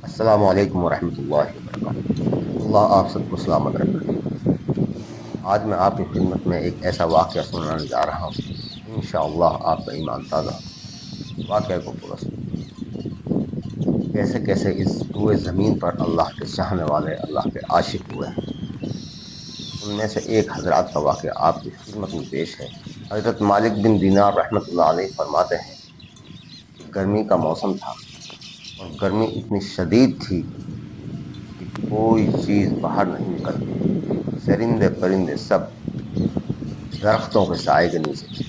السلام علیکم ورحمۃ اللہ وبرکاتہ۔ اللہ آپ سب کو سلامت رکھے۔ آج میں آپ کی خدمت میں ایک ایسا واقعہ سنانے جا رہا ہوں، انشاءاللہ آپ کا ایمان تازہ ہو۔ واقعہ کو پورا سنیں۔ کیسے کیسے اس روئے زمین پر اللہ کے چاہنے والے، اللہ کے عاشق ہوئے ہیں، ان میں سے ایک حضرات کا واقعہ آپ کی خدمت میں پیش ہے۔ حضرت مالک بن دینار رحمۃ اللہ علیہ فرماتے ہیں کہ گرمی کا موسم تھا اور گرمی اتنی شدید تھی کہ کوئی چیز باہر نہیں نکلتی تھی۔ چرندے پرندے سب درختوں کے سائے کے نیچے تھے،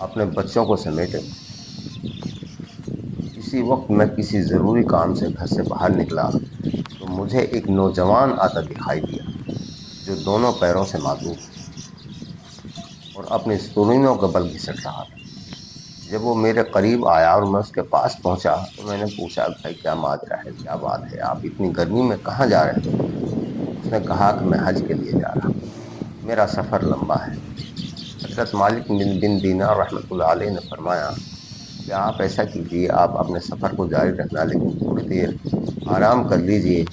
اپنے بچوں کو سمیٹے ہوئے۔ اسی وقت میں کسی ضروری کام سے گھر سے باہر نکلا تو مجھے ایک نوجوان آتا دکھائی دیا جو دونوں پیروں سے معذور تھا اور اپنی ستونوں کا بل گھسٹ رہا تھا۔ جب وہ میرے قریب آیا اور میں اس کے پاس پہنچا تو میں نے پوچھا، بھائی کیا ماجرا ہے، کیا بات ہے، آپ اتنی گرمی میں کہاں جا رہے ہیں؟ اس نے کہا کہ میں حج کے لیے جا رہا ہوں، میرا سفر لمبا ہے۔ حضرت مالک بن دینار رحمۃ اللہ علیہ نے فرمایا کہ آپ ایسا کیجیے، آپ اپنے سفر کو جاری رکھنا، لیکن تھوڑی دیر آرام کر لیجیے،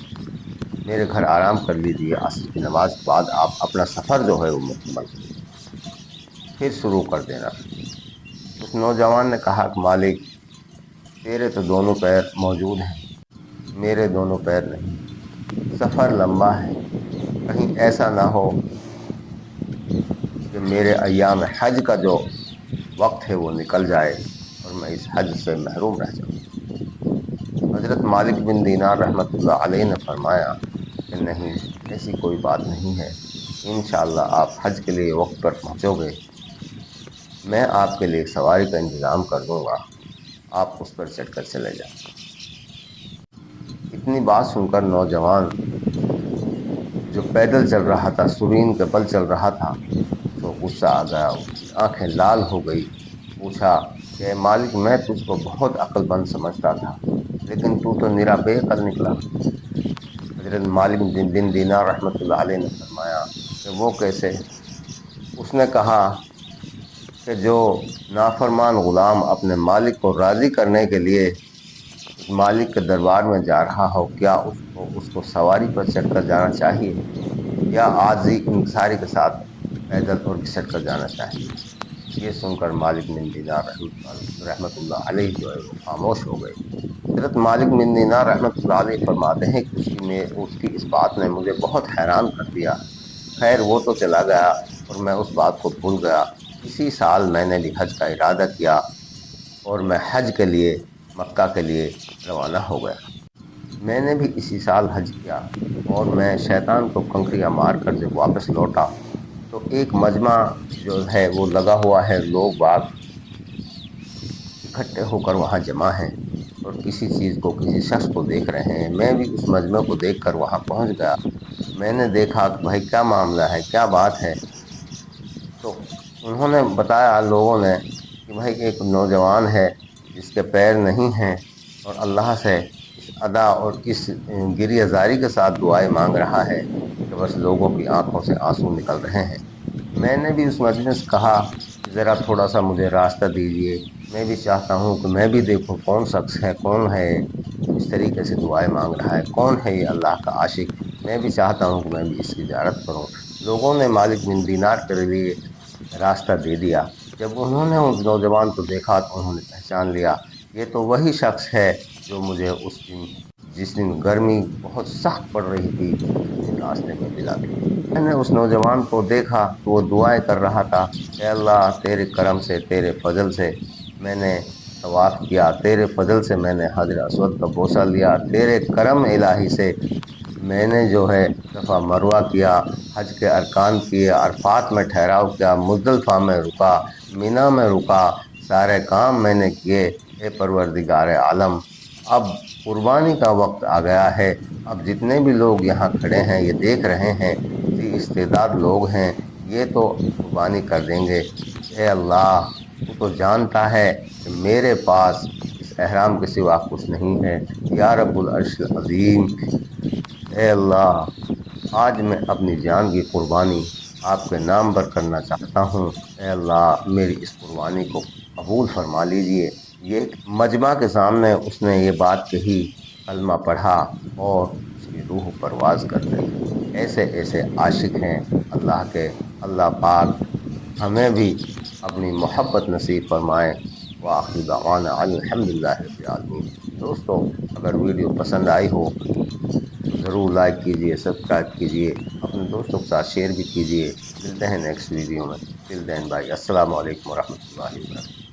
میرے گھر آرام کر لیجیے، عصر کی نماز کے بعد آپ اپنا سفر جو ہے وہ مکمل کیجیے، پھر شروع کر دینا۔ اس نوجوان نے کہا کہ مالک، تیرے تو دونوں پیر موجود ہیں، میرے دونوں پیر نہیں، سفر لمبا ہے، کہیں ایسا نہ ہو کہ میرے ایام حج کا جو وقت ہے وہ نکل جائے اور میں اس حج سے محروم رہ جاؤں۔ حضرت مالک بن دینار رحمۃ اللہ علیہ نے فرمایا کہ نہیں، ایسی کوئی بات نہیں ہے، انشاءاللہ آپ حج کے لیے وقت پر پہنچو گے، میں آپ کے لیے ایک سواری کا انتظام کر دوں گا، آپ اس پر چڑھ کر چلے جائیں۔ اتنی بات سن کر نوجوان جو پیدل چل رہا تھا، سرین کے بل چل رہا تھا، اس کو غصہ آ گیا، اس کی آنکھیں لال ہو گئی۔ پوچھا کہ اے مالک، میں تجھ کو بہت عقل مند سمجھتا تھا، لیکن تو نرا بے عقل نکلا۔ حضرت مالک بن دینار رحمۃ اللہ علیہ نے فرمایا کہ وہ کیسے؟ اس نے کہا کہ جو نافرمان غلام اپنے مالک کو راضی کرنے کے لیے اس مالک کے دربار میں جا رہا ہو، کیا اس کو سواری پر چڑھ کر جانا چاہیے یا عاجزی انکساری کے ساتھ پیدل اور گھسٹ کر جانا چاہیے؟ یہ سن کر مالک بن دینار رحمۃ اللہ علیہ جو ہے وہ خاموش ہو گئے۔ حضرت مالک بن دینار رحمۃ اللہ علیہ فرماتے ہیں کہ اس کی اس بات نے مجھے بہت حیران کر دیا۔ خیر، وہ تو چلا گیا اور میں اس بات کو بھول گیا۔ اسی سال میں نے بھی حج کا ارادہ کیا اور میں حج کے لیے مکہ کے لیے روانہ ہو گیا۔ میں نے بھی اسی سال حج کیا اور میں شیطان کو کنکریاں مار کر جب واپس لوٹا تو ایک مجمع جو ہے وہ لگا ہوا ہے، لوگ باغ اکٹھے ہو کر وہاں جمع ہیں اور کسی چیز کو، کسی شخص کو دیکھ رہے ہیں۔ میں بھی اس مجمع کو دیکھ کر وہاں پہنچ گیا۔ میں نے دیکھا کہ بھائی کیا معاملہ ہے، کیا بات ہے؟ تو انہوں نے بتایا، لوگوں نے، کہ بھائی ایک نوجوان ہے جس کے پیر نہیں ہیں اور اللہ سے اس ادا اور اس گریہ زاری کے ساتھ دعائیں مانگ رہا ہے کہ بس لوگوں کی آنکھوں سے آنسو نکل رہے ہیں۔ میں نے بھی اس مجلس کہا کہ ذرا تھوڑا سا مجھے راستہ دیجیے، میں بھی چاہتا ہوں کہ میں بھی دیکھوں کون شخص ہے، کون ہے اس طریقے سے دعائیں مانگ رہا ہے، کون ہے یہ اللہ کا عاشق، میں بھی چاہتا ہوں کہ میں بھی اس کی زیارت کروں۔ لوگوں نے مالک بن دینار کے لیے راستہ دے دیا۔ جب انہوں نے اس نوجوان کو دیکھا تو انہوں نے پہچان لیا، یہ تو وہی شخص ہے جو مجھے اس دن، جس دن گرمی بہت سخت پڑ رہی تھی، اس دن راستے میں ملا تھا۔ میں نے اس نوجوان کو دیکھا تو وہ دعائیں کر رہا تھا، اے اللہ، تیرے کرم سے، تیرے فضل سے میں نے طواف کیا، تیرے فضل سے میں نے حجر اسود کا بوسہ لیا، تیرے کرم الہی سے میں نے جو ہے صفا مروہ کیا، حج کے ارکان کیے، عرفات میں ٹھہراؤ کیا، مزدلفہ میں رکا، مینا میں رکا، سارے کام میں نے کیے۔ اے پروردگار عالم، اب قربانی کا وقت آ گیا ہے، اب جتنے بھی لوگ یہاں کھڑے ہیں، یہ دیکھ رہے ہیں، ذی استعداد لوگ ہیں، یہ تو قربانی کر دیں گے۔ اے اللہ، تو جانتا ہے کہ میرے پاس اس احرام کے سوا کچھ نہیں ہے، یا رب العرش العظیم، اے اللہ، آج میں اپنی جان کی قربانی آپ کے نام پر کرنا چاہتا ہوں، اے اللہ میری اس قربانی کو قبول فرما لیجئے۔ یہ مجمع کے سامنے اس نے یہ بات کہی کلمہ پڑھا اور اس کی روح پرواز کر گئی۔ ایسے ایسے عاشق ہیں اللہ کے۔ اللہ پاک ہمیں بھی اپنی محبت نصیب فرمائے۔ وآخر دعوانا الحمد للہ رب العالمین۔ دوستو، اگر ویڈیو پسند آئی ہو تو ضرور لائک کیجئے، سبسکرائب کیجئے، اپنے دوستوں کے ساتھ شیئر بھی کیجئے۔ ملتے ہیں نیکسٹ ویڈیو میں۔ ٹل دین بھائی، السلام علیکم ورحمۃ اللہ وبرکاتہ۔